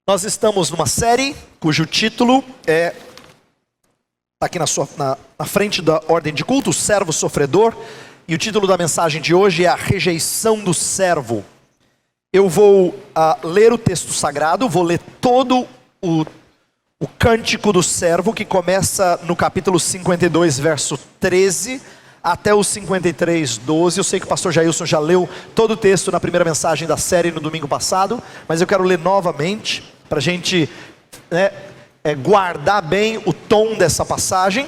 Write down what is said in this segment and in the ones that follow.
Nós estamos numa série cujo título está aqui na frente da ordem de culto, o servo sofredor. E o título da mensagem de hoje é a rejeição do servo. Eu vou ler o texto sagrado, vou ler todo o cântico do servo, que começa no capítulo 52, verso 13, até o 53, 12. Eu sei que o pastor Jailson já leu todo o texto na primeira mensagem da série no domingo passado, mas eu quero ler novamente, para a gente guardar bem o tom dessa passagem.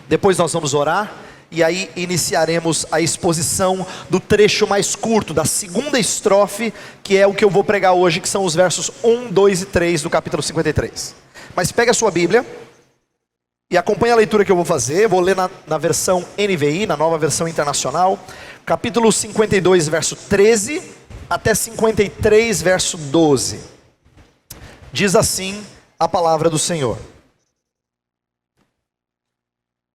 Depois nós vamos orar, e aí iniciaremos a exposição do trecho mais curto, da segunda estrofe, que é o que eu vou pregar hoje, que são os versos 1, 2 e 3 do capítulo 53. Mas pega a sua Bíblia e acompanha a leitura que eu vou fazer. Eu vou ler na versão NVI, na nova versão internacional, capítulo 52, verso 13, até 53, verso 12. Diz assim a palavra do Senhor: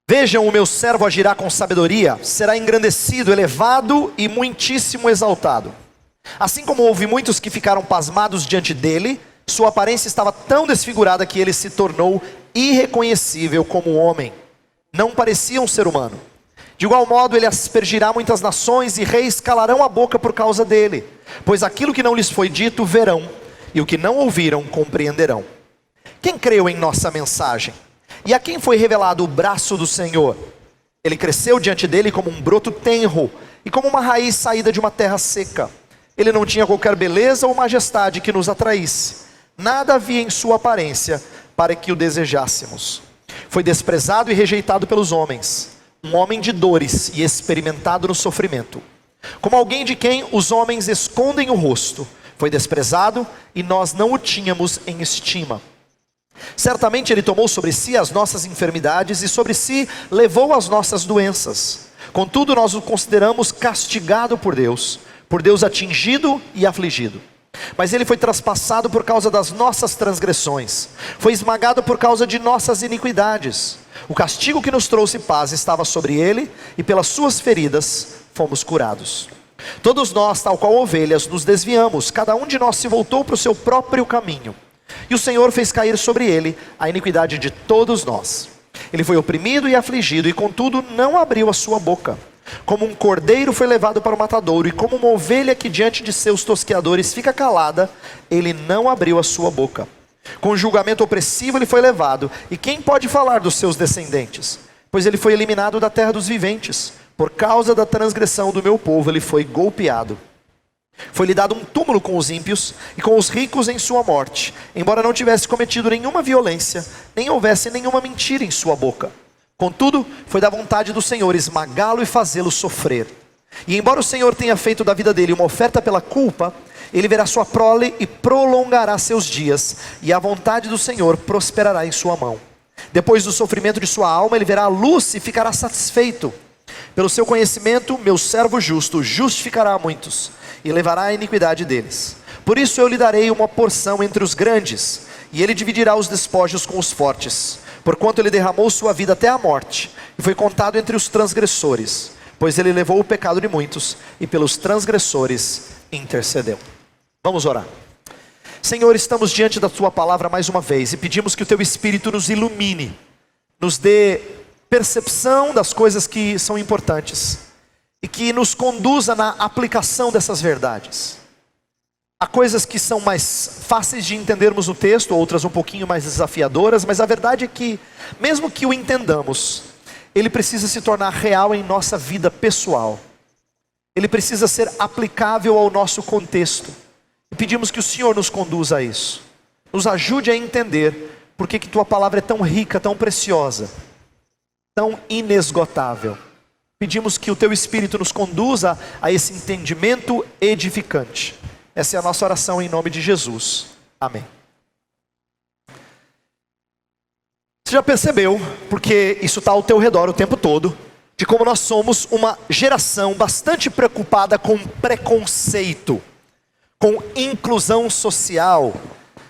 Vejam, o meu servo agirá com sabedoria, será engrandecido, elevado e muitíssimo exaltado. Assim como houve muitos que ficaram pasmados diante dele, sua aparência estava tão desfigurada que ele se tornou irreconhecível como homem. Não parecia um ser humano. De igual modo, ele aspergirá muitas nações, e reis calarão a boca por causa dele. Pois aquilo que não lhes foi dito, verão, e o que não ouviram, compreenderão. Quem creu em nossa mensagem? E a quem foi revelado o braço do Senhor? Ele cresceu diante dele como um broto tenro, e como uma raiz saída de uma terra seca. Ele não tinha qualquer beleza ou majestade que nos atraísse. Nada havia em sua aparência para que o desejássemos. Foi desprezado e rejeitado pelos homens, um homem de dores e experimentado no sofrimento. Como alguém de quem os homens escondem o rosto. Foi desprezado e nós não o tínhamos em estima. Certamente ele tomou sobre si as nossas enfermidades e sobre si levou as nossas doenças. Contudo, nós o consideramos castigado por Deus atingido e afligido. Mas ele foi traspassado por causa das nossas transgressões, foi esmagado por causa de nossas iniquidades. O castigo que nos trouxe paz estava sobre ele, e pelas suas feridas fomos curados. Todos nós, tal qual ovelhas, nos desviamos, cada um de nós se voltou para o seu próprio caminho. E o Senhor fez cair sobre ele a iniquidade de todos nós. Ele foi oprimido e afligido, e contudo não abriu a sua boca. Como um cordeiro foi levado para o matadouro, e como uma ovelha que diante de seus tosqueadores fica calada, ele não abriu a sua boca. Com julgamento opressivo ele foi levado, e quem pode falar dos seus descendentes? Pois ele foi eliminado da terra dos viventes. Por causa da transgressão do meu povo ele foi golpeado. Foi-lhe dado um túmulo com os ímpios e com os ricos em sua morte, embora não tivesse cometido nenhuma violência, nem houvesse nenhuma mentira em sua boca. Contudo, foi da vontade do Senhor esmagá-lo e fazê-lo sofrer. E embora o Senhor tenha feito da vida dele uma oferta pela culpa, ele verá sua prole e prolongará seus dias, e a vontade do Senhor prosperará em sua mão. Depois do sofrimento de sua alma, ele verá a luz e ficará satisfeito. Pelo seu conhecimento, meu servo justo justificará a muitos, e levará a iniquidade deles. Por isso eu lhe darei uma porção entre os grandes, e ele dividirá os despojos com os fortes. Porquanto ele derramou sua vida até a morte, e foi contado entre os transgressores. Pois ele levou o pecado de muitos, e pelos transgressores intercedeu. Vamos orar. Senhor, estamos diante da tua palavra mais uma vez, e pedimos que o teu Espírito nos ilumine, nos dê percepção das coisas que são importantes, e que nos conduza na aplicação dessas verdades. Há coisas que são mais fáceis de entendermos no texto, outras um pouquinho mais desafiadoras, mas a verdade é que, mesmo que o entendamos, ele precisa se tornar real em nossa vida pessoal. Ele precisa ser aplicável ao nosso contexto. E pedimos que o Senhor nos conduza a isso. Nos ajude a entender por que tua palavra é tão rica, tão preciosa, tão inesgotável. Pedimos que o teu Espírito nos conduza a esse entendimento edificante. Essa é a nossa oração em nome de Jesus. Amém. Você já percebeu, porque isso está ao teu redor o tempo todo, de como nós somos uma geração bastante preocupada com preconceito, com inclusão social,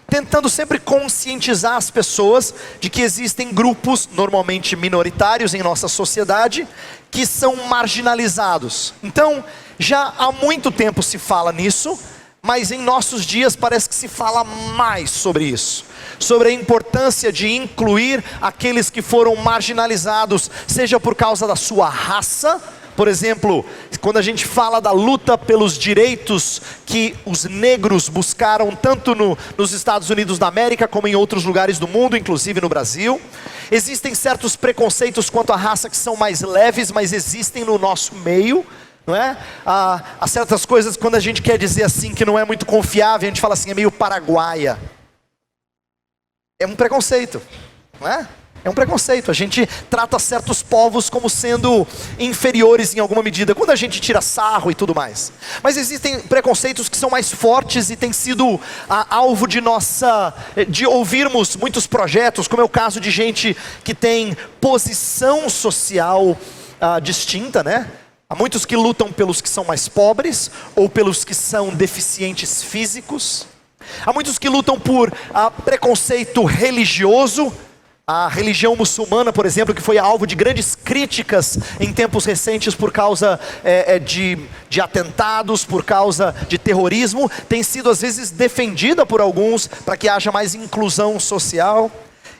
tentando sempre conscientizar as pessoas de que existem grupos, normalmente minoritários em nossa sociedade, que são marginalizados. Então, já há muito tempo se fala nisso. mas em nossos dias parece que se fala mais sobre isso, sobre a importância de incluir aqueles que foram marginalizados, seja por causa da sua raça. Por exemplo, quando a gente fala da luta pelos direitos que os negros buscaram tanto nos Estados Unidos da América como em outros lugares do mundo, inclusive no Brasil. Existem certos preconceitos quanto à raça que são mais leves, mas existem no nosso meio, não é? Há certas coisas, quando a gente quer dizer assim que não é muito confiável, a gente fala assim, é meio paraguaia. É um preconceito, não é? É um preconceito. A gente trata certos povos como sendo inferiores em alguma medida, quando a gente tira sarro e tudo mais. Mas existem preconceitos que são mais fortes e têm sido alvo de ouvirmos muitos projetos, como é o caso de gente que tem posição social distinta, né? Há muitos que lutam pelos que são mais pobres, ou pelos que são deficientes físicos. Há muitos que lutam por preconceito religioso. A religião muçulmana, por exemplo, que foi alvo de grandes críticas em tempos recentes por causa de atentados, por causa de terrorismo, tem sido às vezes defendida por alguns para que haja mais inclusão social.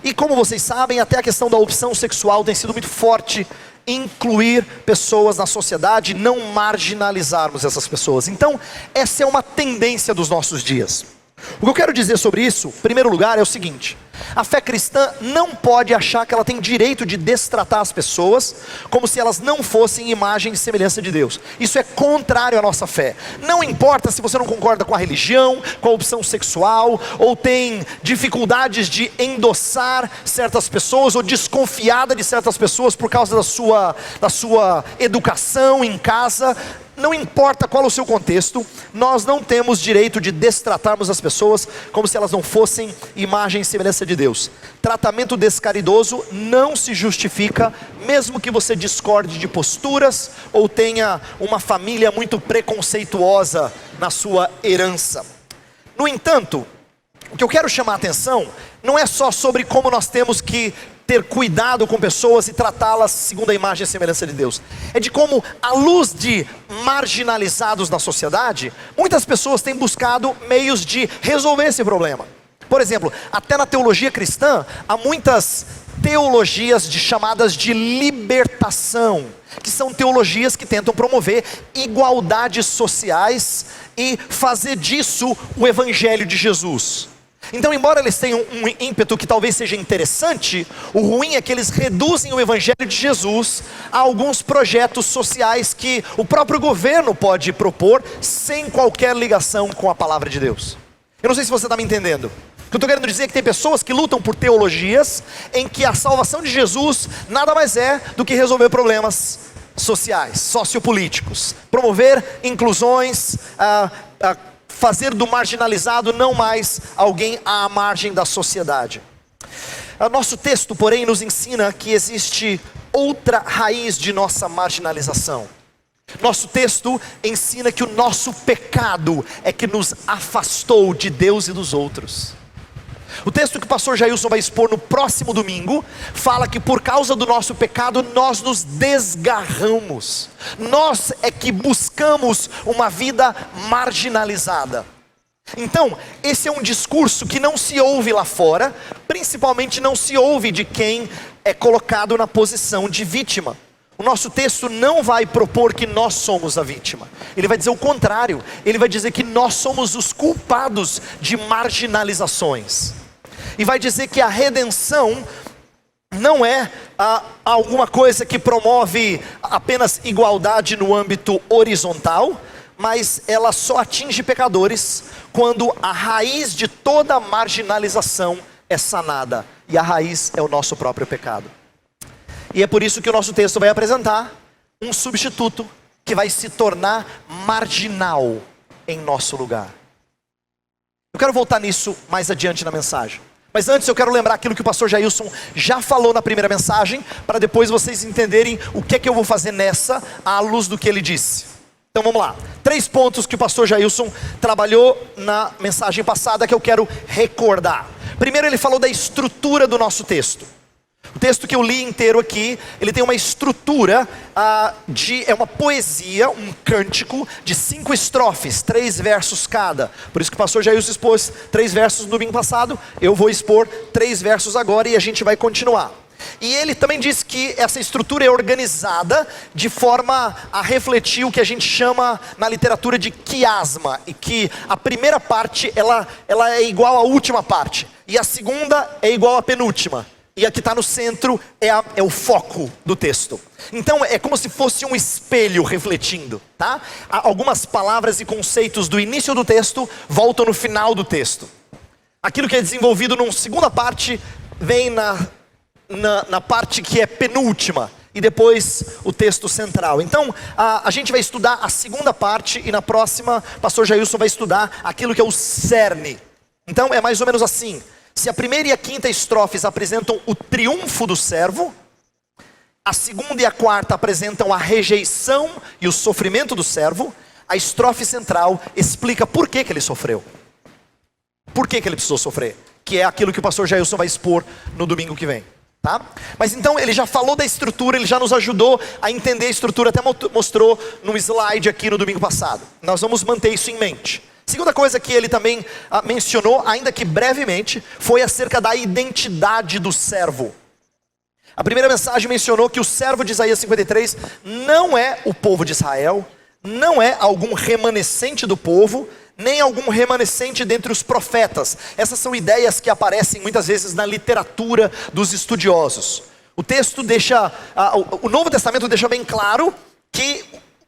E como vocês sabem, até a questão da opção sexual tem sido muito forte, incluir pessoas na sociedade, não marginalizarmos essas pessoas. Então, essa é uma tendência dos nossos dias. O que eu quero dizer sobre isso, em primeiro lugar, é o seguinte: a fé cristã não pode achar que ela tem direito de destratar as pessoas como se elas não fossem imagem e semelhança de Deus. Isso é contrário à nossa fé. Não importa se você não concorda com a religião, com a opção sexual, ou tem dificuldades de endossar certas pessoas, ou desconfiada de certas pessoas por causa da sua educação em casa. Não importa qual o seu contexto, nós não temos direito de destratarmos as pessoas como se elas não fossem imagem e semelhança de Deus. Tratamento descaridoso não se justifica, mesmo que você discorde de posturas ou tenha uma família muito preconceituosa na sua herança. No entanto, o que eu quero chamar a atenção não é só sobre como nós temos que ter cuidado com pessoas e tratá-las segundo a imagem e semelhança de Deus. É de como, à luz de marginalizados na sociedade, muitas pessoas têm buscado meios de resolver esse problema. Por exemplo, até na teologia cristã, há muitas teologias chamadas de libertação, que são teologias que tentam promover igualdades sociais e fazer disso o evangelho de Jesus. Então, embora eles tenham um ímpeto que talvez seja interessante, o ruim é que eles reduzem o evangelho de Jesus a alguns projetos sociais que o próprio governo pode propor sem qualquer ligação com a palavra de Deus. Eu não sei se você está me entendendo. O que eu estou querendo dizer é que tem pessoas que lutam por teologias em que a salvação de Jesus nada mais é do que resolver problemas sociais, sociopolíticos, promover inclusões, fazer do marginalizado não mais alguém à margem da sociedade. O nosso texto, porém, nos ensina que existe outra raiz de nossa marginalização. Nosso texto ensina que o nosso pecado é que nos afastou de Deus e dos outros. O texto que o pastor Jailson vai expor no próximo domingo fala que por causa do nosso pecado nós nos desgarramos. Nós é que buscamos uma vida marginalizada. Então, esse é um discurso que não se ouve lá fora, principalmente não se ouve de quem é colocado na posição de vítima. O nosso texto não vai propor que nós somos a vítima. Ele vai dizer o contrário. Ele vai dizer que nós somos os culpados de marginalizações. E vai dizer que a redenção não é alguma coisa que promove apenas igualdade no âmbito horizontal, mas ela só atinge pecadores quando a raiz de toda marginalização é sanada. E a raiz é o nosso próprio pecado. E é por isso que o nosso texto vai apresentar um substituto que vai se tornar marginal em nosso lugar. Eu quero voltar nisso mais adiante na mensagem. Mas antes eu quero lembrar aquilo que o pastor Jailson já falou na primeira mensagem, para depois vocês entenderem o que é que eu vou fazer nessa, à luz do que ele disse. Então vamos lá. 3 pontos que o pastor Jailson trabalhou na mensagem passada que eu quero recordar. Primeiro, ele falou da estrutura do nosso texto. O texto que eu li inteiro aqui, ele tem uma estrutura é uma poesia, um cântico de 5 estrofes, 3 versos cada. Por isso que o pastor Jailson expôs 3 versos no domingo passado, eu vou expor 3 versos agora e a gente vai continuar. E ele também diz que essa estrutura é organizada de forma a refletir o que a gente chama na literatura de quiasma, e que a primeira parte ela é igual à última parte, e a segunda é igual à penúltima, e a que está no centro é o foco do texto. Então é como se fosse um espelho refletindo, tá? Algumas palavras e conceitos do início do texto voltam no final do texto. Aquilo que é desenvolvido numa segunda parte vem na parte que é penúltima, e depois o texto central. Então a gente vai estudar a segunda parte, e na próxima pastor Jailson vai estudar aquilo que é o cerne. Então é mais ou menos assim: se a primeira e a quinta estrofes apresentam o triunfo do servo, a segunda e a quarta apresentam a rejeição e o sofrimento do servo, a estrofe central explica por que ele sofreu, por que ele precisou sofrer, que é aquilo que o pastor Jailson vai expor no domingo que vem. Tá? Mas então ele já falou da estrutura, ele já nos ajudou a entender a estrutura, até mostrou no slide aqui no domingo passado. Nós vamos manter isso em mente. Segunda coisa que ele também mencionou, ainda que brevemente, foi acerca da identidade do servo. A primeira mensagem mencionou que o servo de Isaías 53 não é o povo de Israel, não é algum remanescente do povo, nem algum remanescente dentre os profetas. Essas são ideias que aparecem muitas vezes na literatura dos estudiosos. O texto deixa, o Novo Testamento deixa bem claro que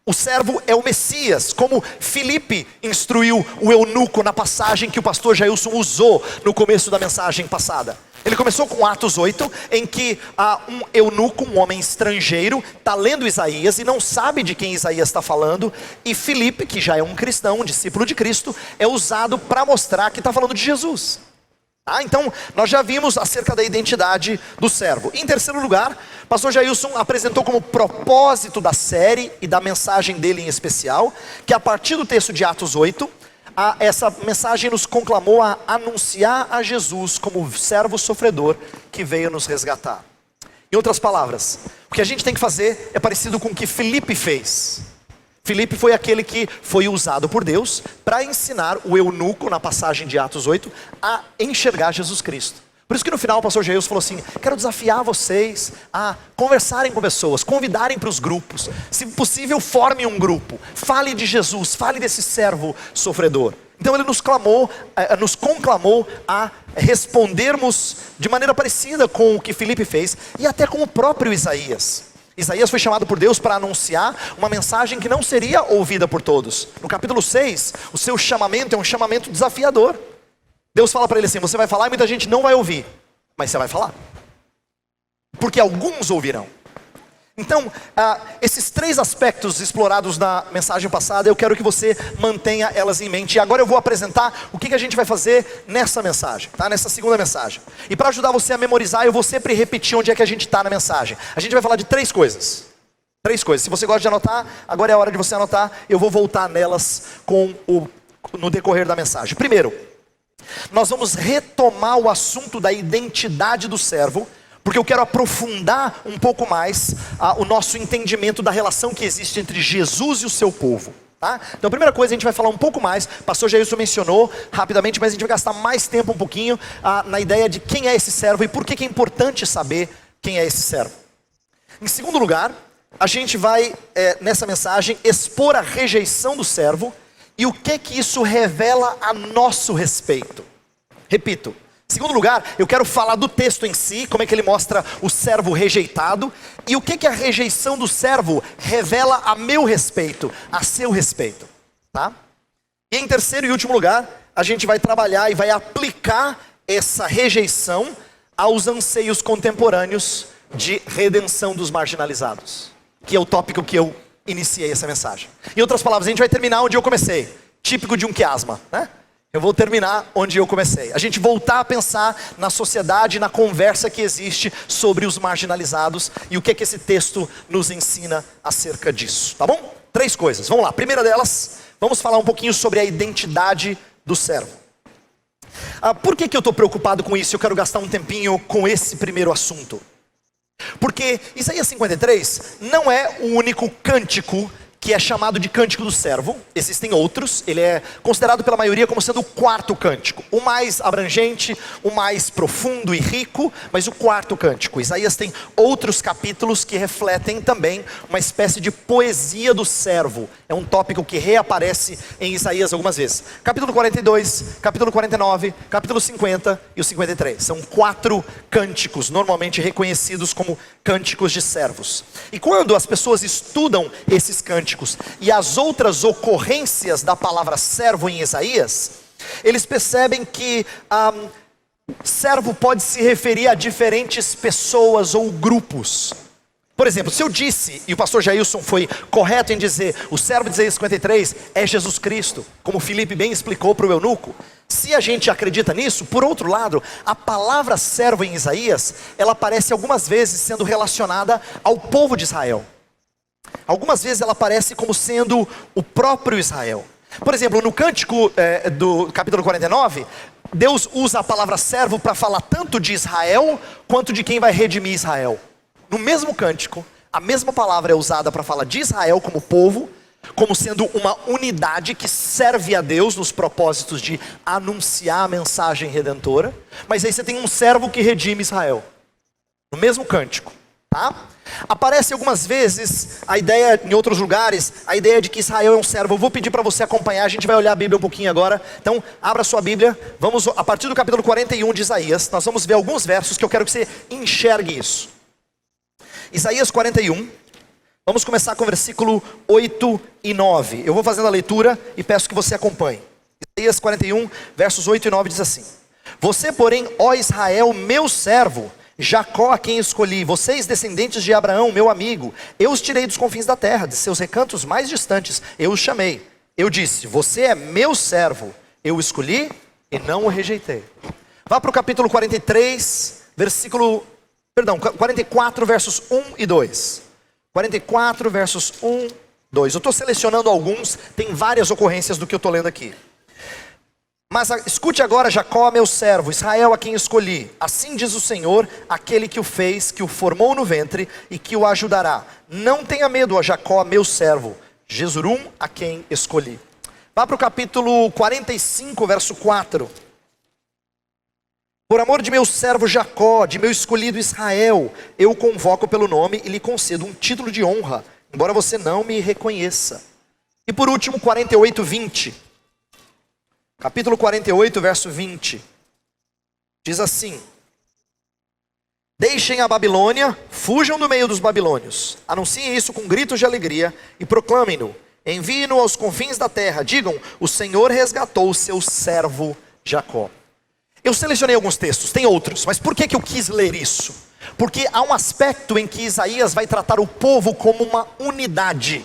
o servo é o Messias, como Filipe instruiu o eunuco na passagem que o pastor Jailson usou no começo da mensagem passada. Ele começou com Atos 8, em que um eunuco, um homem estrangeiro, está lendo Isaías e não sabe de quem Isaías está falando. E Filipe, que já é um cristão, um discípulo de Cristo, é usado para mostrar que está falando de Jesus. Então, nós já vimos acerca da identidade do servo. Em terceiro lugar, pastor Jailson apresentou como propósito da série e da mensagem dele em especial, que a partir do texto de Atos 8, essa mensagem nos conclamou a anunciar a Jesus como servo sofredor que veio nos resgatar. Em outras palavras, o que a gente tem que fazer é parecido com o que Filipe fez. Filipe foi aquele que foi usado por Deus para ensinar o eunuco, na passagem de Atos 8, a enxergar Jesus Cristo. Por isso que no final o pastor Jailson falou assim: quero desafiar vocês a conversarem com pessoas, convidarem para os grupos, se possível formem um grupo, fale de Jesus, fale desse servo sofredor. Então ele nos conclamou a respondermos de maneira parecida com o que Filipe fez, e até com o próprio Isaías. Isaías foi chamado por Deus para anunciar uma mensagem que não seria ouvida por todos. No capítulo 6, o seu chamamento é um chamamento desafiador. Deus fala para ele assim: você vai falar e muita gente não vai ouvir, mas você vai falar, porque alguns ouvirão. Então, esses 3 aspectos explorados na mensagem passada, eu quero que você mantenha elas em mente. E agora eu vou apresentar o que a gente vai fazer nessa mensagem, tá? Nessa segunda mensagem. E para ajudar você a memorizar, eu vou sempre repetir onde é que a gente está na mensagem. A gente vai falar de 3 coisas. 3 coisas. Se você gosta de anotar, agora é a hora de você anotar. Eu vou voltar nelas no decorrer da mensagem. Primeiro, nós vamos retomar o assunto da identidade do servo, porque eu quero aprofundar um pouco mais o nosso entendimento da relação que existe entre Jesus e o seu povo. Tá? Então a primeira coisa, a gente vai falar um pouco mais, o pastor Jailson mencionou rapidamente, mas a gente vai gastar mais tempo um pouquinho na ideia de quem é esse servo e por que é importante saber quem é esse servo. Em segundo lugar, a gente vai, nessa mensagem, expor a rejeição do servo e o que isso revela a nosso respeito. Repito. Em segundo lugar, eu quero falar do texto em si, como é que ele mostra o servo rejeitado, e o que a rejeição do servo revela a meu respeito, a seu respeito, tá? E em terceiro e último lugar, a gente vai trabalhar e vai aplicar essa rejeição aos anseios contemporâneos de redenção dos marginalizados, que é o tópico que eu iniciei essa mensagem. Em outras palavras, a gente vai terminar onde eu comecei, típico de um quiasma, né? Eu vou terminar onde eu comecei. A gente voltar a pensar na sociedade, na conversa que existe sobre os marginalizados e o que esse texto nos ensina acerca disso, tá bom? 3 coisas, vamos lá. Primeira delas, vamos falar um pouquinho sobre a identidade do servo. Por que eu estou preocupado com isso? Eu quero gastar um tempinho com esse primeiro assunto. Porque Isaías 53 não é o único cântico que é chamado de cântico do servo. Existem outros. Ele é considerado pela maioria como sendo o quarto cântico, o mais abrangente, o mais profundo e rico, mas o quarto cântico. Isaías tem outros capítulos que refletem também uma espécie de poesia do servo. É um tópico que reaparece em Isaías algumas vezes. Capítulo 42, capítulo 49, capítulo 50 e o 53. São 4 cânticos normalmente reconhecidos como cânticos de servos. E quando as pessoas estudam esses cânticos e as outras ocorrências da palavra servo em Isaías, eles percebem que servo pode se referir a diferentes pessoas ou grupos. Por exemplo, se eu disse, e o pastor Jailson foi correto em dizer, o servo de Isaías 53 é Jesus Cristo, como o Felipe bem explicou para o eunuco. Se a gente acredita nisso, por outro lado, a palavra servo em Isaías, ela aparece algumas vezes sendo relacionada ao povo de Israel. Algumas vezes ela aparece como sendo o próprio Israel. Por exemplo, no cântico do capítulo 49, Deus usa a palavra servo para falar tanto de Israel, quanto de quem vai redimir Israel. No mesmo cântico, a mesma palavra é usada para falar de Israel como povo, como sendo uma unidade que serve a Deus nos propósitos de anunciar a mensagem redentora. Mas aí você tem um servo que redime Israel, no mesmo cântico, tá? Aparece algumas vezes a ideia, em outros lugares, a ideia de que Israel é um servo. Eu vou pedir para você acompanhar, a gente vai olhar a Bíblia um pouquinho agora. Então, abra sua Bíblia, vamos a partir do capítulo 41 de Isaías, nós vamos ver alguns versos que eu quero que você enxergue isso. Isaías 41, vamos começar com o versículo 8 e 9. Eu vou fazendo a leitura e peço que você acompanhe. Isaías 41, versos 8 e 9 diz assim: Você, porém, ó Israel, meu servo, Jacó a quem escolhi, vocês descendentes de Abraão, meu amigo, eu os tirei dos confins da terra, de seus recantos mais distantes, eu os chamei. Eu disse, você é meu servo, eu o escolhi e não o rejeitei. Vá para o capítulo 43, 44 versos 1 e 2. 44 versos 1, 2. Eu estou selecionando alguns, tem várias ocorrências do que eu estou lendo aqui. Mas escute agora, Jacó, meu servo, Israel a quem escolhi. Assim diz o Senhor, aquele que o fez, que o formou no ventre e que o ajudará. Não tenha medo, ó Jacó, meu servo, Jesurum a quem escolhi. Vá para o capítulo 45, verso 4. Por amor de meu servo Jacó, de meu escolhido Israel, eu o convoco pelo nome e lhe concedo um título de honra, embora você não me reconheça. E por último, 48, 20. Capítulo 48, verso 20. Diz assim: Deixem a Babilônia, fujam do meio dos babilônios. Anunciem isso com gritos de alegria e proclamem-no. Enviem-no aos confins da terra. Digam, o Senhor resgatou o seu servo Jacó. Eu selecionei alguns textos, tem outros, mas por que eu quis ler isso? Porque há um aspecto em que Isaías vai tratar o povo como uma unidade,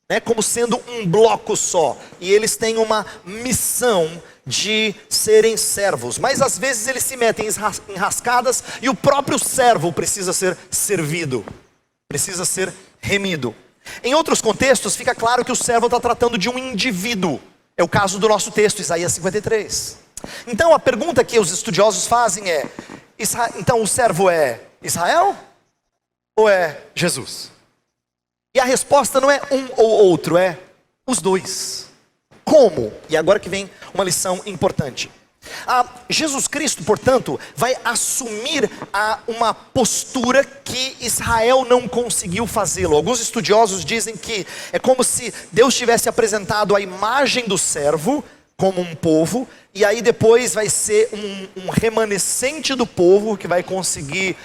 né, como sendo um bloco só, e eles têm uma missão de serem servos, mas às vezes eles se metem em rascadas e o próprio servo precisa ser servido, precisa ser remido. Em outros contextos fica claro que o servo está tratando de um indivíduo, é o caso do nosso texto, Isaías 53. Então a pergunta que os estudiosos fazem é, então o servo é Israel ou é Jesus? E a resposta não é um ou outro, é os dois. Como? E agora que vem uma lição importante. Jesus Cristo, portanto, vai assumir uma postura que Israel não conseguiu fazê-lo. Alguns estudiosos dizem que é como se Deus tivesse apresentado a imagem do servo como um povo, e aí depois vai ser um remanescente do povo que vai conseguir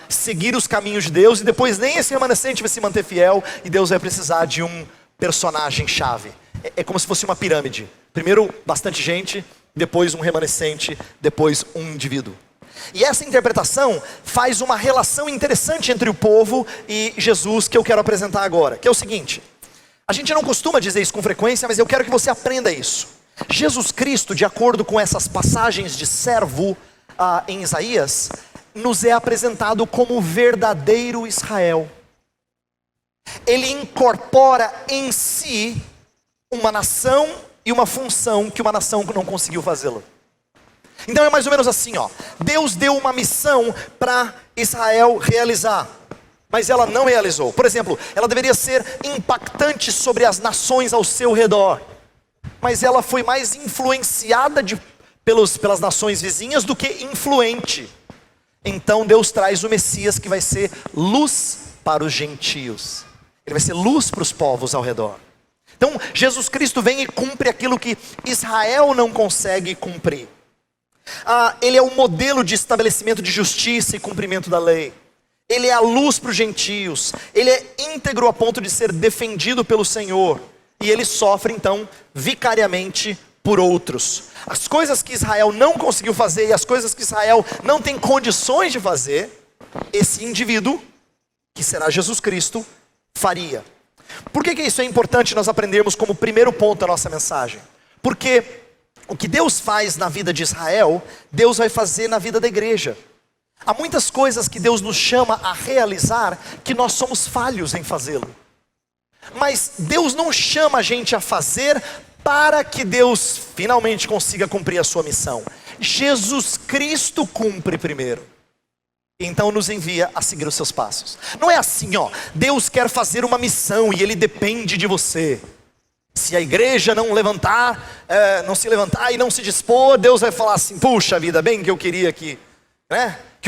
seguir os caminhos de Deus, e depois nem esse remanescente vai se manter fiel, e Deus vai precisar de um personagem chave. É como se fosse uma pirâmide, primeiro bastante gente, depois um remanescente, depois um indivíduo. E essa interpretação faz uma relação interessante entre o povo e Jesus, que eu quero apresentar agora, que é o seguinte: a gente não costuma dizer isso com frequência, mas eu quero que você aprenda isso. Jesus Cristo, de acordo com essas passagens de servo em Isaías, nos é apresentado como o verdadeiro Israel. Ele incorpora em si uma nação e uma função que uma nação não conseguiu fazê-lo. Então é mais ou menos assim, ó. Deus deu uma missão para Israel realizar. mas ela não realizou. Por exemplo, ela deveria ser impactante sobre as nações ao seu redor, mas ela foi mais influenciada pelas nações vizinhas do que influente. Então Deus traz o Messias que vai ser luz para os gentios. Ele vai ser luz para os povos ao redor. Então Jesus Cristo vem e cumpre aquilo que Israel não consegue cumprir. Ele é o modelo de estabelecimento de justiça e cumprimento da lei. Ele é a luz para os gentios. Ele é íntegro a ponto de ser defendido pelo Senhor. E ele sofre então vicariamente por outros. As coisas que Israel não conseguiu fazer e as coisas que Israel não tem condições de fazer, esse indivíduo, que será Jesus Cristo, faria. Por que isso é importante nós aprendermos como primeiro ponto da nossa mensagem? Porque o que Deus faz na vida de Israel, Deus vai fazer na vida da igreja. Há muitas coisas que Deus nos chama a realizar que nós somos falhos em fazê-lo. Mas Deus não chama a gente a fazer para que Deus finalmente consiga cumprir a sua missão. Jesus Cristo cumpre primeiro. Então nos envia a seguir os seus passos. Não é assim, Deus quer fazer uma missão e Ele depende de você. Se a igreja não se levantar e não se dispor, Deus vai falar assim: puxa vida, bem que eu queria que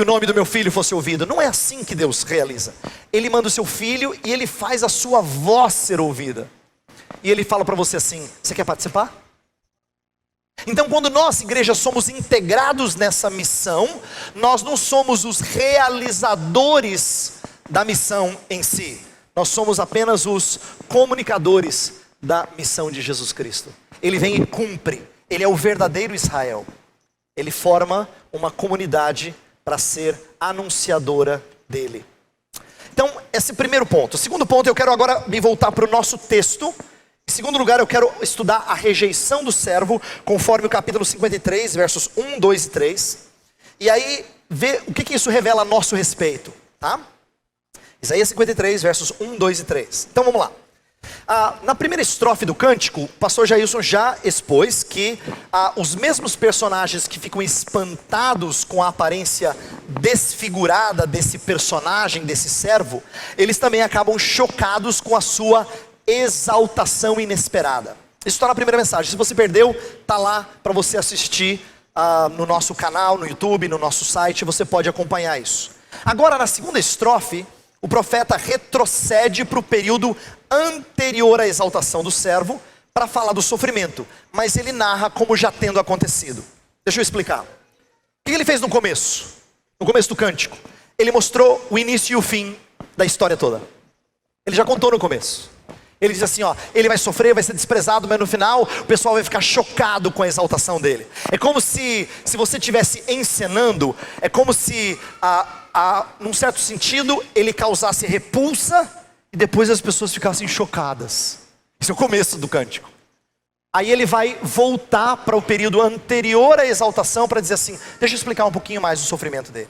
o nome do meu filho fosse ouvido. Não é assim que Deus realiza. Ele manda o seu filho e Ele faz a sua voz ser ouvida. E Ele fala para você assim: você quer participar? Então quando nós, igreja, somos integrados nessa missão, nós não somos os realizadores da missão em si. Nós somos apenas os comunicadores da missão de Jesus Cristo. Ele vem e cumpre. Ele é o verdadeiro Israel. Ele forma uma comunidade para ser anunciadora dele. Então, esse primeiro ponto. O segundo ponto, eu quero agora me voltar para o nosso texto. Em segundo lugar, eu quero estudar a rejeição do servo, conforme o capítulo 53, versos 1, 2 e 3. E aí, ver o que isso revela a nosso respeito, tá? Isaías 53, versos 1, 2 e 3. Então, vamos lá. Na primeira estrofe do cântico, o pastor Jailson já expôs que os mesmos personagens que ficam espantados com a aparência desfigurada desse personagem, desse servo, eles também acabam chocados com a sua exaltação inesperada. Isso está na primeira mensagem. Se você perdeu, está lá para você assistir no nosso canal, no YouTube, no nosso site, você pode acompanhar isso. Agora, na segunda estrofe, o profeta retrocede para o período anterior à exaltação do servo, para falar do sofrimento, mas ele narra como já tendo acontecido. Deixa eu explicar. O que ele fez no começo do cântico? Ele mostrou o início e o fim da história toda. Ele já contou no começo. Ele diz assim, ele vai sofrer, vai ser desprezado, mas no final o pessoal vai ficar chocado com a exaltação dele. É como se você estivesse encenando, é como se, num certo sentido, ele causasse repulsa e depois as pessoas ficassem chocadas. Esse é o começo do cântico. Aí ele vai voltar para o período anterior à exaltação para dizer assim, deixa eu explicar um pouquinho mais o sofrimento dele.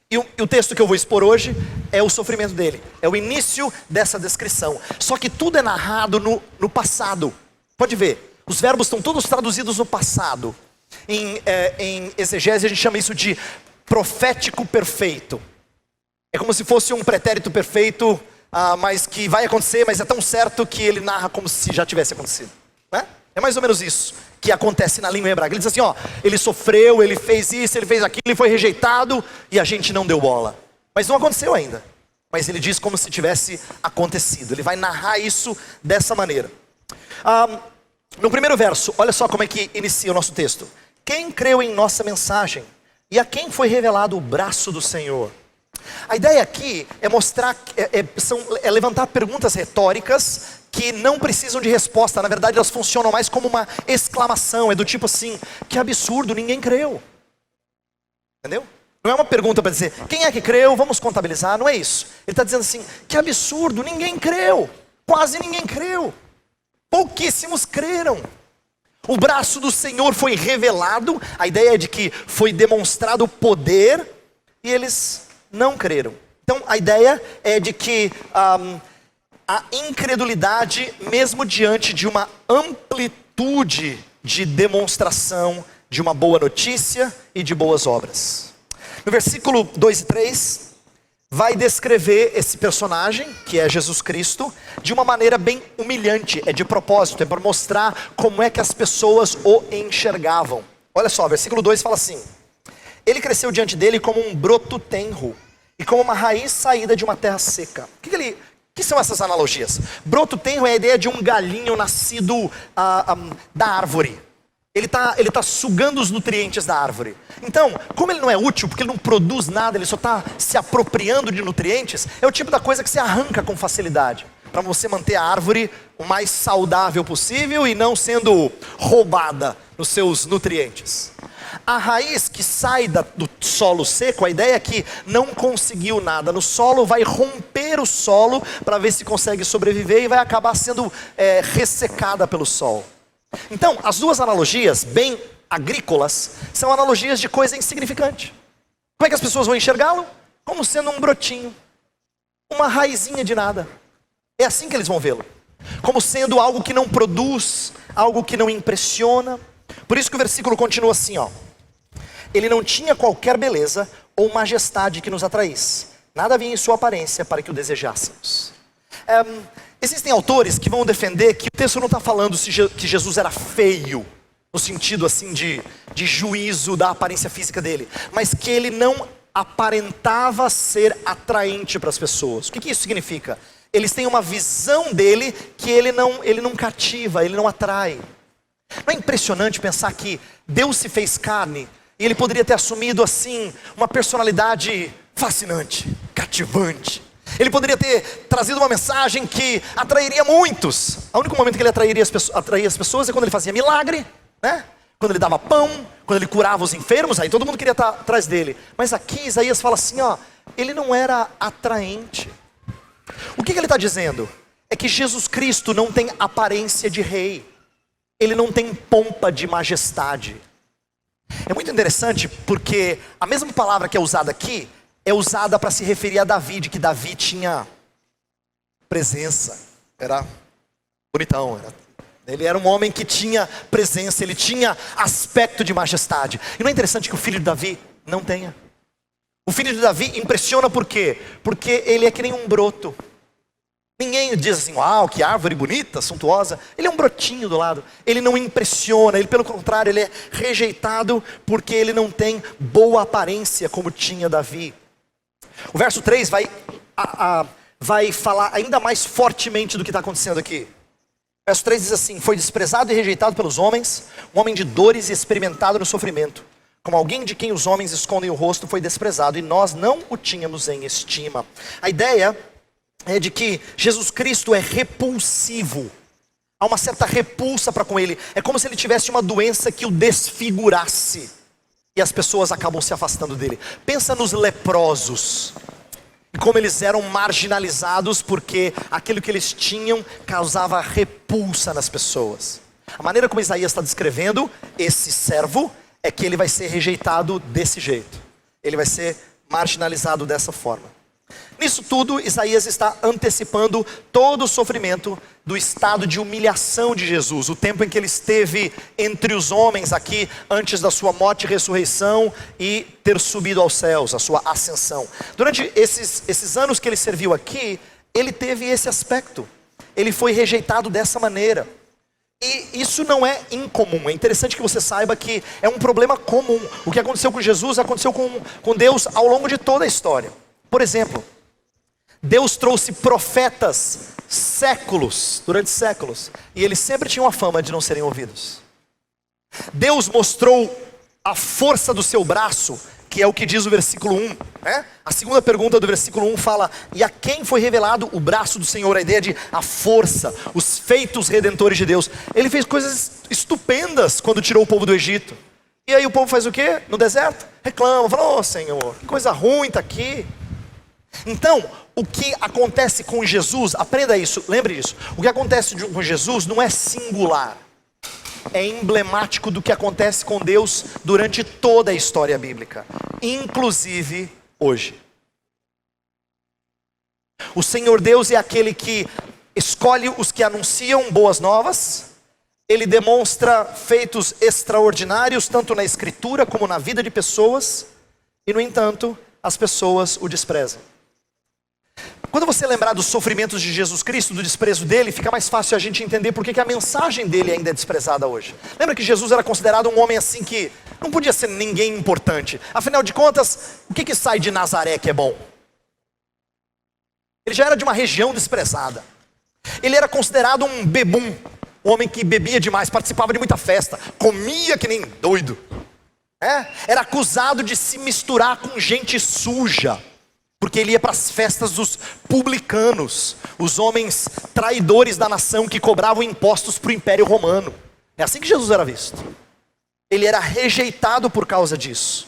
E o texto que eu vou expor hoje é o sofrimento dele. É o início dessa descrição. Só que tudo é narrado no passado. Pode ver, os verbos estão todos traduzidos no passado. Em exegese a gente chama isso de profético perfeito. É como se fosse um pretérito perfeito, mas que vai acontecer, mas é tão certo que ele narra como se já tivesse acontecido, né? É mais ou menos isso que acontece na língua hebraica. Ele diz assim, ele sofreu, ele fez isso, ele fez aquilo, ele foi rejeitado e a gente não deu bola. Mas não aconteceu ainda. Mas ele diz como se tivesse acontecido. Ele vai narrar isso dessa maneira. No primeiro verso, olha só como é que inicia o nosso texto. Quem creu em nossa mensagem e a quem foi revelado o braço do Senhor? A ideia aqui é mostrar, é levantar perguntas retóricas que não precisam de resposta. Na verdade elas funcionam mais como uma exclamação. É do tipo assim, que absurdo, ninguém creu. Entendeu? Não é uma pergunta para dizer, quem é que creu, vamos contabilizar, não é isso. Ele está dizendo assim, que absurdo, ninguém creu. Quase ninguém creu. Pouquíssimos creram. O braço do Senhor foi revelado. A ideia é de que foi demonstrado o poder e eles não creram. Então a ideia é de que a incredulidade, mesmo diante de uma amplitude de demonstração de uma boa notícia e de boas obras. No versículo 2 e 3, vai descrever esse personagem, que é Jesus Cristo, de uma maneira bem humilhante, é de propósito, é para mostrar como é que as pessoas o enxergavam. Olha só, versículo 2 fala assim: ele cresceu diante dele como um broto tenro, e como uma raiz saída de uma terra seca. O que são essas analogias? Broto tenro é a ideia de um galinho nascido da árvore. Ele tá sugando os nutrientes da árvore. Então, como ele não é útil, porque ele não produz nada, ele só está se apropriando de nutrientes, é o tipo da coisa que você arranca com facilidade, para você manter a árvore o mais saudável possível e não sendo roubada nos seus nutrientes. A raiz que sai do solo seco, a ideia é que não conseguiu nada no solo, vai romper o solo para ver se consegue sobreviver e vai acabar sendo ressecada pelo sol. Então, as duas analogias, bem agrícolas, são analogias de coisa insignificante. Como é que as pessoas vão enxergá-lo? Como sendo um brotinho, uma raizinha de nada. É assim que eles vão vê-lo. Como sendo algo que não produz, algo que não impressiona. Por isso que o versículo continua assim, ó. Ele não tinha qualquer beleza ou majestade que nos atraísse. Nada havia em sua aparência para que o desejássemos. Existem autores que vão defender que o texto não está falando que Jesus era feio, no sentido assim de juízo da aparência física dele, mas que ele não aparentava ser atraente para as pessoas. O que isso significa? Eles têm uma visão dele que ele não cativa, ele não atrai. Não é impressionante pensar que Deus se fez carne e ele poderia ter assumido assim uma personalidade fascinante, cativante. Ele poderia ter trazido uma mensagem que atrairia muitos. O único momento que ele atraía as pessoas é quando ele fazia milagre, né? Quando ele dava pão, quando ele curava os enfermos, aí todo mundo queria estar atrás dele. Mas aqui Isaías fala assim, ó, ele não era atraente. O que ele está dizendo? É que Jesus Cristo não tem aparência de rei. Ele não tem pompa de majestade. É muito interessante porque a mesma palavra que é usada aqui é usada para se referir a Davi, de que Davi tinha presença, era bonitão, ele era um homem que tinha presença, ele tinha aspecto de majestade. E não é interessante que o filho de Davi não tenha? O filho de Davi impressiona por quê? Porque ele é que nem um broto. Ninguém diz assim, uau, que árvore bonita, suntuosa. Ele é um brotinho do lado. Ele não impressiona, ele pelo contrário, ele é rejeitado porque ele não tem boa aparência como tinha Davi. O verso 3 vai falar ainda mais fortemente do que está acontecendo aqui. O verso 3 diz assim: foi desprezado e rejeitado pelos homens, um homem de dores e experimentado no sofrimento. Como alguém de quem os homens escondem o rosto, foi desprezado, e nós não o tínhamos em estima. A ideia é de que Jesus Cristo é repulsivo. Há uma certa repulsa para com ele. É como se ele tivesse uma doença que o desfigurasse. E as pessoas acabam se afastando dele. Pensa nos leprosos. E como eles eram marginalizados porque aquilo que eles tinham causava repulsa nas pessoas. A maneira como Isaías está descrevendo esse servo é que ele vai ser rejeitado desse jeito. Ele vai ser marginalizado dessa forma. Nisso tudo, Isaías está antecipando todo o sofrimento do estado de humilhação de Jesus, o tempo em que ele esteve entre os homens aqui, antes da sua morte e ressurreição e ter subido aos céus, a sua ascensão. Durante esses anos que ele serviu aqui, ele teve esse aspecto, ele foi rejeitado dessa maneira. E isso não é incomum, é interessante que você saiba que é um problema comum. O que aconteceu com Jesus aconteceu com Deus ao longo de toda a história. Por exemplo, Deus trouxe profetas durante séculos, e eles sempre tinham a fama de não serem ouvidos. Deus mostrou a força do seu braço, que é o que diz o versículo 1, né? A segunda pergunta do versículo 1 fala: e a quem foi revelado o braço do Senhor? A ideia de a força, os feitos redentores de Deus. Ele fez coisas estupendas quando tirou o povo do Egito. E aí o povo faz o quê? No deserto? Reclama, fala: ô Senhor, que coisa ruim está aqui. Então, o que acontece com Jesus, aprenda isso, lembre disso. O que acontece com Jesus não é singular. É emblemático do que acontece com Deus durante toda a história bíblica, inclusive hoje. O Senhor Deus é aquele que escolhe os que anunciam boas novas. Ele demonstra feitos extraordinários, tanto na escritura como na vida de pessoas. E no entanto, as pessoas o desprezam. Quando você lembrar dos sofrimentos de Jesus Cristo, do desprezo dele, fica mais fácil a gente entender por que a mensagem dele ainda é desprezada hoje. Lembra que Jesus era considerado um homem assim que não podia ser ninguém importante. Afinal de contas, o que sai de Nazaré que é bom? Ele já era de uma região desprezada. Ele era considerado um bebum, um homem que bebia demais, participava de muita festa, comia que nem doido. Era acusado de se misturar com gente suja, porque ele ia para as festas dos publicanos, os homens traidores da nação que cobravam impostos para o Império Romano. É assim que Jesus era visto. Ele era rejeitado por causa disso.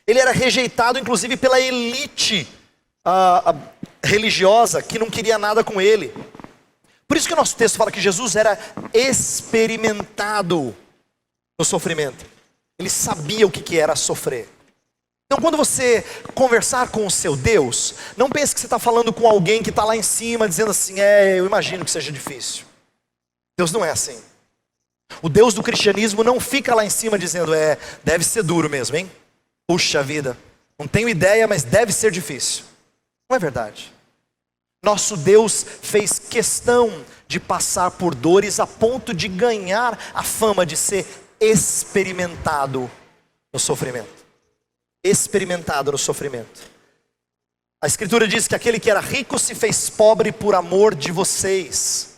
Ele era rejeitado inclusive pela elite religiosa que não queria nada com ele. Por isso que o nosso texto fala que Jesus era experimentado no sofrimento. Ele sabia o que era sofrer. Então quando você conversar com o seu Deus, não pense que você está falando com alguém que está lá em cima, dizendo assim, eu imagino que seja difícil. Deus não é assim. O Deus do cristianismo não fica lá em cima dizendo, deve ser duro mesmo, hein? Puxa vida, não tenho ideia, mas deve ser difícil. Não é verdade. Nosso Deus fez questão de passar por dores a ponto de ganhar a fama de ser experimentado no sofrimento. Experimentado no sofrimento. A Escritura diz que aquele que era rico se fez pobre por amor de vocês,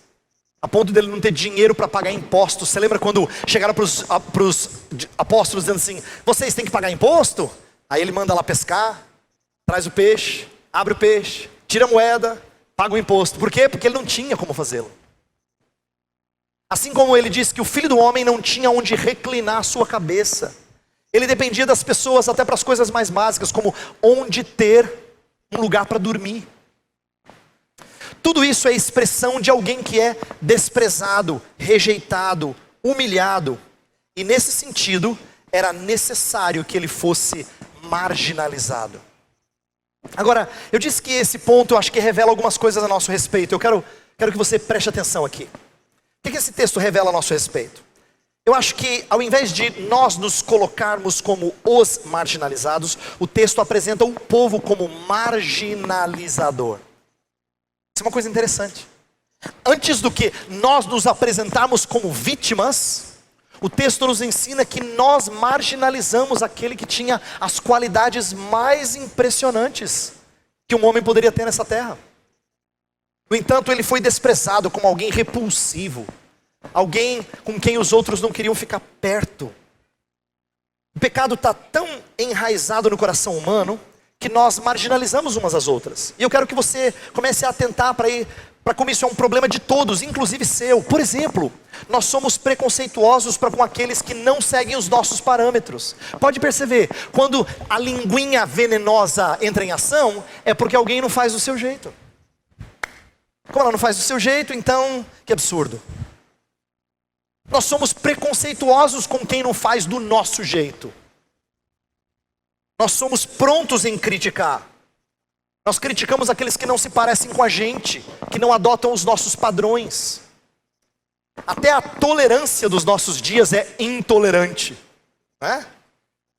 a ponto dele não ter dinheiro para pagar impostos. Você lembra quando chegaram para os apóstolos dizendo assim, vocês têm que pagar imposto? Aí ele manda lá pescar, traz o peixe, abre o peixe, tira a moeda, paga o imposto. Por quê? Porque ele não tinha como fazê-lo. Assim como ele disse que o Filho do Homem não tinha onde reclinar a sua cabeça. Ele dependia das pessoas até para as coisas mais básicas, como onde ter um lugar para dormir. Tudo isso é expressão de alguém que é desprezado, rejeitado, humilhado. E nesse sentido, era necessário que ele fosse marginalizado. Agora, eu disse que esse ponto eu acho que revela algumas coisas a nosso respeito. Eu quero que você preste atenção aqui. O que esse texto revela a nosso respeito? Eu acho que ao invés de nós nos colocarmos como os marginalizados, o texto apresenta o povo como marginalizador. Isso é uma coisa interessante. Antes do que nós nos apresentarmos como vítimas, o texto nos ensina que nós marginalizamos aquele que tinha as qualidades mais impressionantes que um homem poderia ter nessa terra. No entanto, ele foi desprezado como alguém repulsivo, alguém com quem os outros não queriam ficar perto. O pecado está tão enraizado no coração humano que nós marginalizamos umas às outras. E eu quero que você comece a atentar para como isso é um problema de todos, inclusive seu. Por exemplo, nós somos preconceituosos para com aqueles que não seguem os nossos parâmetros. Pode perceber, quando a linguinha venenosa entra em ação, é porque alguém não faz do seu jeito. Como ela não faz do seu jeito, então, que absurdo. Nós somos preconceituosos com quem não faz do nosso jeito. Nós somos prontos em criticar. Nós criticamos aqueles que não se parecem com a gente, que não adotam os nossos padrões. Até a tolerância dos nossos dias é intolerante, né?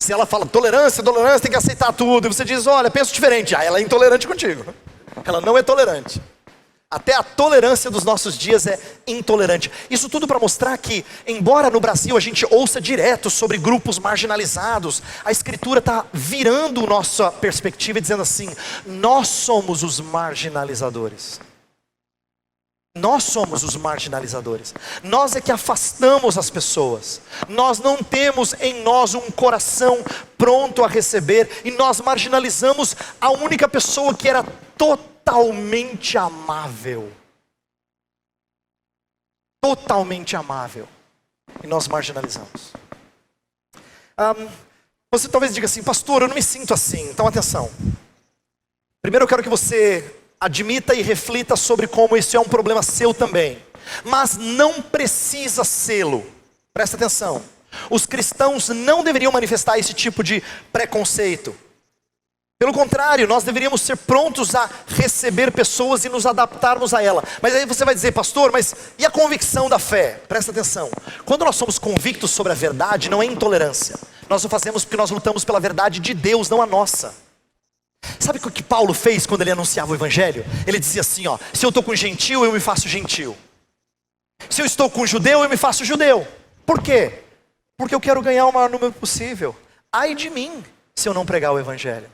Se ela fala tolerância, tem que aceitar tudo. E você diz, olha, penso diferente. Ela é intolerante contigo. Ela não é tolerante. Até a tolerância dos nossos dias é intolerante. Isso tudo para mostrar que, embora no Brasil a gente ouça direto sobre grupos marginalizados, a Escritura está virando nossa perspectiva e dizendo assim, nós somos os marginalizadores. Nós somos os marginalizadores. Nós é que afastamos as pessoas. Nós não temos em nós um coração pronto a receber, e nós marginalizamos a única pessoa que era totalmente amável. Totalmente amável. E nós marginalizamos. Você talvez diga assim, pastor, eu não me sinto assim. Então atenção. Primeiro eu quero que você admita e reflita sobre como isso é um problema seu também. Mas não precisa sê-lo. Presta atenção. Os cristãos não deveriam manifestar esse tipo de preconceito. Pelo contrário, nós deveríamos ser prontos a receber pessoas e nos adaptarmos a ela. Mas aí você vai dizer, pastor, mas e a convicção da fé? Presta atenção. Quando nós somos convictos sobre a verdade, não é intolerância. Nós o fazemos porque nós lutamos pela verdade de Deus, não a nossa. Sabe o que Paulo fez quando ele anunciava o evangelho? Ele dizia assim, ó: se eu estou com gentil, eu me faço gentil. Se eu estou com judeu, eu me faço judeu. Por quê? Porque eu quero ganhar o maior número possível. Ai de mim, se eu não pregar o evangelho.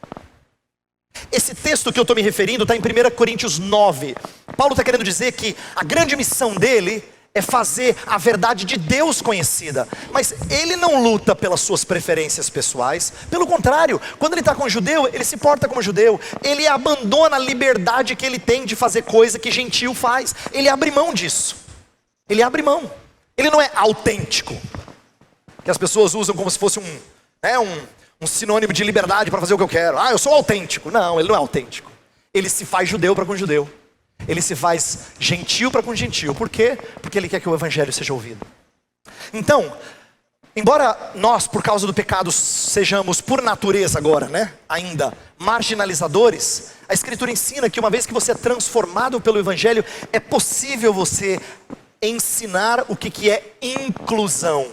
Esse texto que eu estou me referindo está em 1 Coríntios 9. Paulo está querendo dizer que a grande missão dele é fazer a verdade de Deus conhecida. Mas ele não luta pelas suas preferências pessoais. Pelo contrário, quando ele está com o judeu, ele se porta como judeu. Ele abandona a liberdade que ele tem de fazer coisa que gentil faz. Ele abre mão disso. Ele abre mão. Ele não é autêntico, que as pessoas usam como se fosse um sinônimo de liberdade para fazer o que eu quero. Ah, eu sou autêntico. Não, ele não é autêntico. Ele se faz judeu para com judeu. Ele se faz gentil para com gentil. Por quê? Porque ele quer que o evangelho seja ouvido. Então, embora nós, por causa do pecado, sejamos por natureza agora, ainda marginalizadores, a Escritura ensina que uma vez que você é transformado pelo evangelho, é possível você ensinar o que é inclusão.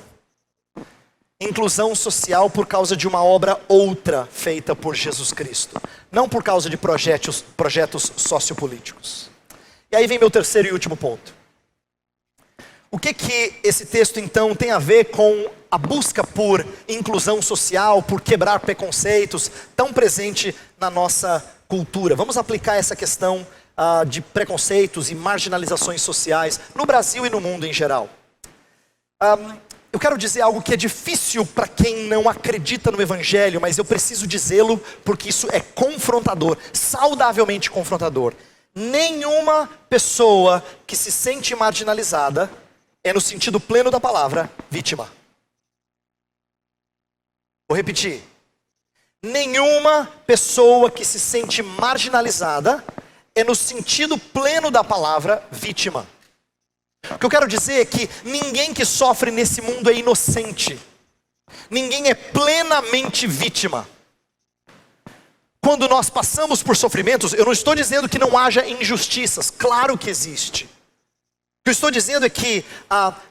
Inclusão social por causa de uma obra outra feita por Jesus Cristo. Não por causa de projetos sociopolíticos. E aí vem meu terceiro e último ponto. O que esse texto então tem a ver com a busca por inclusão social, por quebrar preconceitos, tão presente na nossa cultura? Vamos aplicar essa questão de preconceitos e marginalizações sociais no Brasil e no mundo em geral. Eu quero dizer algo que é difícil para quem não acredita no evangelho, mas eu preciso dizê-lo porque isso é confrontador, saudavelmente confrontador. Nenhuma pessoa que se sente marginalizada é, no sentido pleno da palavra, vítima. Vou repetir. Nenhuma pessoa que se sente marginalizada é, no sentido pleno da palavra, vítima. O que eu quero dizer é que ninguém que sofre nesse mundo é inocente. Ninguém é plenamente vítima. Quando nós passamos por sofrimentos, eu não estou dizendo que não haja injustiças. Claro que existe. O que eu estou dizendo é que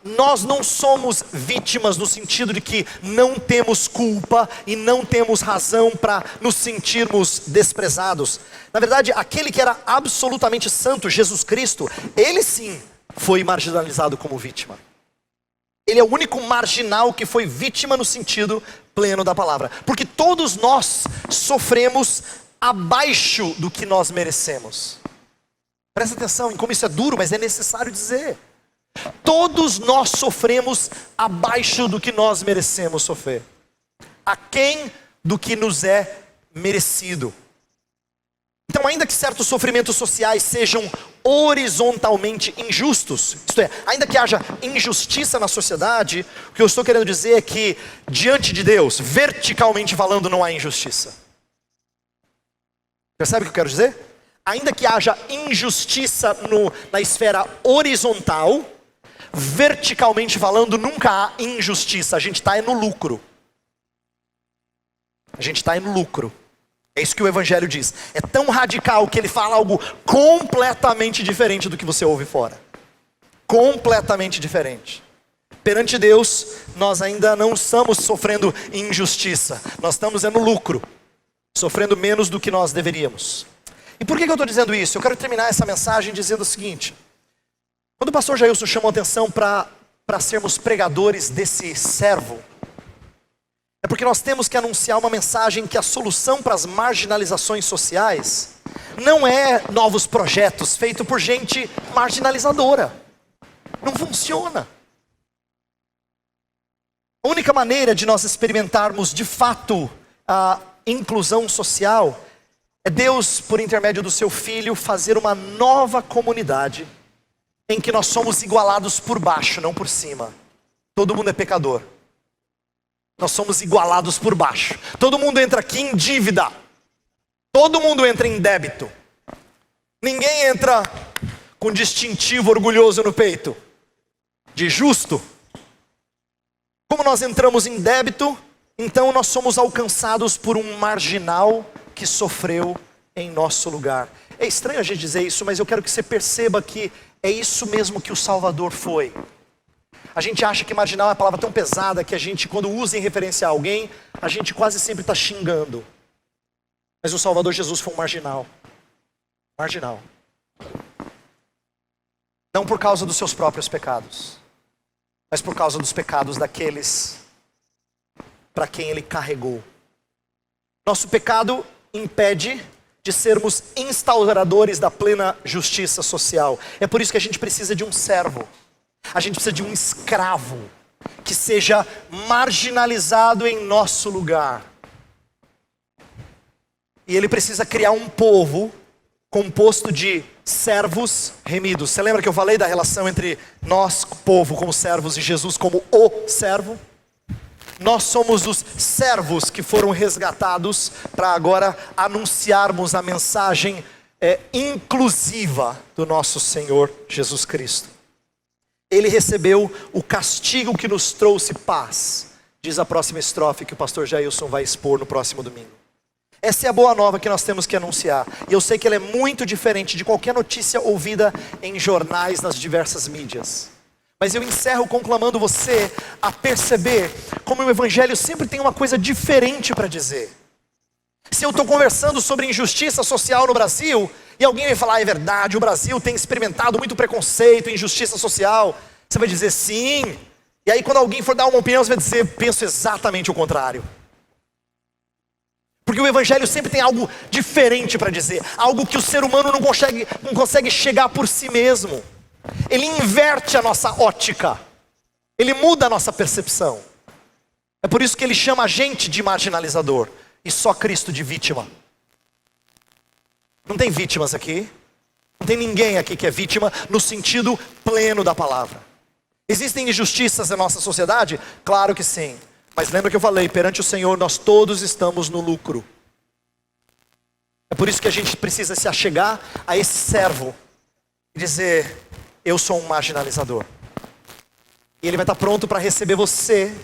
nós não somos vítimas no sentido de que não temos culpa e não temos razão para nos sentirmos desprezados. Na verdade, aquele que era absolutamente santo, Jesus Cristo, ele sim foi marginalizado como vítima. Ele é o único marginal que foi vítima no sentido pleno da palavra. Porque todos nós sofremos abaixo do que nós merecemos. Presta atenção em como isso é duro, mas é necessário dizer. Todos nós sofremos abaixo do que nós merecemos sofrer. Aquém do que nos é merecido. Então, ainda que certos sofrimentos sociais sejam horizontalmente injustos, isto é, ainda que haja injustiça na sociedade, o que eu estou querendo dizer é que, diante de Deus, verticalmente falando, não há injustiça. Percebe o que eu quero dizer? Ainda que haja injustiça na esfera horizontal, verticalmente falando, nunca há injustiça. A gente está no lucro. A gente está no lucro. É isso que o evangelho diz. É tão radical que ele fala algo completamente diferente do que você ouve fora. Completamente diferente. Perante Deus, nós ainda não estamos sofrendo injustiça. Nós estamos no lucro. Sofrendo menos do que nós deveríamos. E por que eu estou dizendo isso? Eu quero terminar essa mensagem dizendo o seguinte. Quando o pastor Jailson chamou a atenção para sermos pregadores desse servo, é porque nós temos que anunciar uma mensagem que a solução para as marginalizações sociais não é novos projetos feitos por gente marginalizadora. Não funciona. A única maneira de nós experimentarmos de fato a inclusão social é Deus, por intermédio do seu Filho, fazer uma nova comunidade em que nós somos igualados por baixo, não por cima. Todo mundo é pecador. Nós somos igualados por baixo. Todo mundo entra aqui em dívida. Todo mundo entra em débito. Ninguém entra com distintivo orgulhoso no peito de justo. Como nós entramos em débito, então nós somos alcançados por um marginal que sofreu em nosso lugar. É estranho a gente dizer isso, mas eu quero que você perceba que é isso mesmo que o Salvador foi. A gente acha que marginal é uma palavra tão pesada que a gente, quando usa em referência a alguém, a gente quase sempre está xingando. Mas o Salvador Jesus foi um marginal. Marginal. Não por causa dos seus próprios pecados, mas por causa dos pecados daqueles para quem ele carregou. Nosso pecado impede de sermos instauradores da plena justiça social. É por isso que a gente precisa de um servo. A gente precisa de um escravo que seja marginalizado em nosso lugar. E ele precisa criar um povo composto de servos remidos. Você lembra que eu falei da relação entre nós, povo, como servos, e Jesus como o servo? Nós somos os servos que foram resgatados para agora anunciarmos a mensagem inclusiva do nosso Senhor Jesus Cristo. Ele recebeu o castigo que nos trouxe paz, diz a próxima estrofe que o pastor Jailson vai expor no próximo domingo. Essa é a boa nova que nós temos que anunciar. E eu sei que ela é muito diferente de qualquer notícia ouvida em jornais, nas diversas mídias. Mas eu encerro conclamando você a perceber como o Evangelho sempre tem uma coisa diferente para dizer. Se eu estou conversando sobre injustiça social no Brasil, e alguém vai falar, é verdade, o Brasil tem experimentado muito preconceito, injustiça social, você vai dizer sim. E aí quando alguém for dar uma opinião, você vai dizer, penso exatamente o contrário. Porque o Evangelho sempre tem algo diferente para dizer, algo que o ser humano não consegue chegar por si mesmo. Ele inverte a nossa ótica, ele muda a nossa percepção. É por isso que ele chama a gente de marginalizador e só Cristo de vítima. Não tem vítimas aqui, não tem ninguém aqui que é vítima no sentido pleno da palavra. Existem injustiças na nossa sociedade? Claro que sim. Mas lembra que eu falei, perante o Senhor nós todos estamos no lucro. É por isso que a gente precisa se achegar a esse servo e dizer, eu sou um marginalizador. E ele vai estar pronto para receber você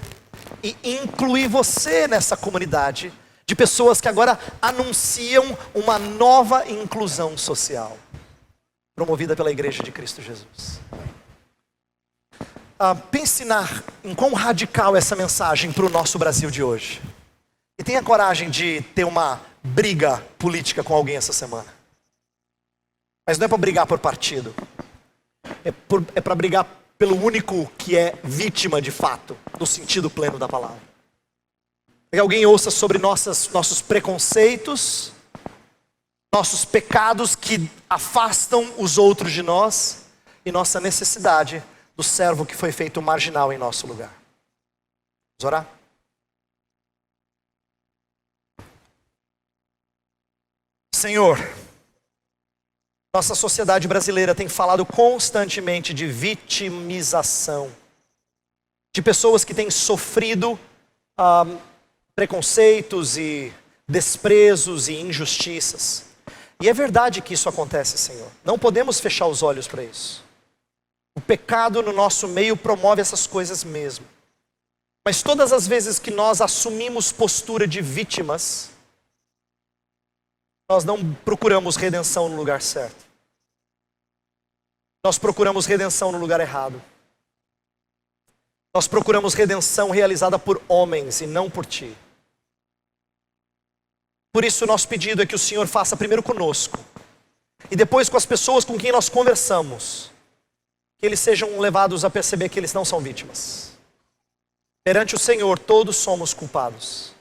e incluir você nessa comunidade de pessoas que agora anunciam uma nova inclusão social, promovida pela Igreja de Cristo Jesus. Pense em quão radical essa mensagem para o nosso Brasil de hoje. E tenha coragem de ter uma briga política com alguém essa semana. Mas não é para brigar por partido. É para brigar pelo único que é vítima de fato, no sentido pleno da palavra. Que alguém ouça sobre nossos preconceitos, nossos pecados que afastam os outros de nós e nossa necessidade do servo que foi feito marginal em nosso lugar. Vamos orar? Senhor, nossa sociedade brasileira tem falado constantemente de vitimização, de pessoas que têm sofrido preconceitos e desprezos e injustiças. E é verdade que isso acontece, Senhor. Não podemos fechar os olhos para isso. O pecado no nosso meio promove essas coisas mesmo. Mas todas as vezes que nós assumimos postura de vítimas, nós não procuramos redenção no lugar certo. Nós procuramos redenção no lugar errado. Nós procuramos redenção realizada por homens e não por Ti. Por isso o nosso pedido é que o Senhor faça primeiro conosco e depois com as pessoas com quem nós conversamos, que eles sejam levados a perceber que eles não são vítimas. Perante o Senhor todos somos culpados,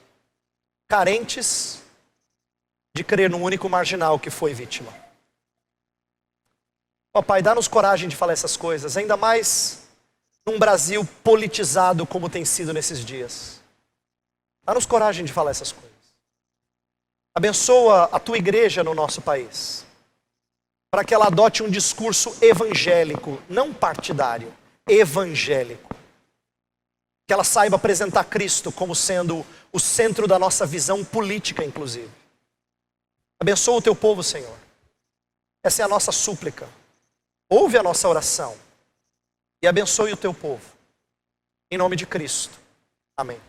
carentes de crer no único marginal que foi vítima. Ó Pai, dá-nos coragem de falar essas coisas, ainda mais num Brasil politizado como tem sido nesses dias. Dá-nos coragem de falar essas coisas. Abençoa a Tua igreja no nosso país, para que ela adote um discurso evangélico, não partidário, evangélico. Que ela saiba apresentar Cristo como sendo o centro da nossa visão política, inclusive. Abençoa o Teu povo, Senhor. Essa é a nossa súplica. Ouve a nossa oração e abençoe o Teu povo. Em nome de Cristo. Amém.